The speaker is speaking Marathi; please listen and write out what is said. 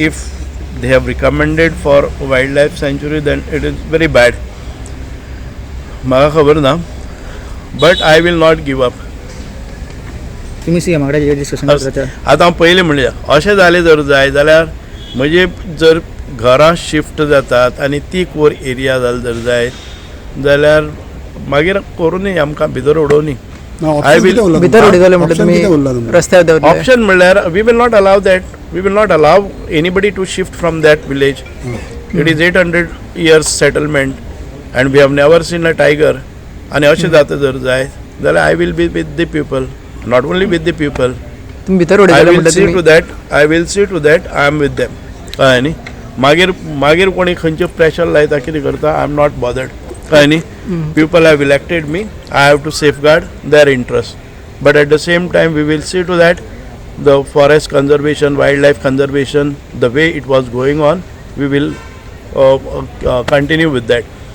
if they have recommended for wildlife sanctuary, then it is very bad. म्हाका खबर ना, but I will not give up. तुम्ही सीएमा कडेन डिस्कशन करता आतां हांव पयलीं म्हणलें अशें जालें जर जाय जाल्यार म्हजे जर घरां शिफ्ट जातात आनी ती कोर एरिया जाली जर जाय जाल्यार मागीर करूनय आमकां भितर उडोवनी. I will भितर उडयतले म्हटल्यार तुम्ही रस्त्यार देंवतले. ऑप्शन म्हणल्यार we will not allow that. We will not allow anybody to shift from that village. It is 800 years settlement and we have never seen a tiger. आनी अशें जाता जर जाय जाल्यार I will be with the people, not only with the people. तुम्ही भितर आय उडयतले विल म्हटल्यार सी टू तुम्ही that. I will see to that I am with them. कळ्ळें न्ही. मागीर कोणी खंयचे प्रेशर लायता कितें करता, आय एम नॉट बॉदर्ड. कळ्ळें न्ही. People have elected me. I have to safeguard their interest. But at the same time, we will see to that the forest conservation, wildlife conservation, the way it was going on, we will continue with that.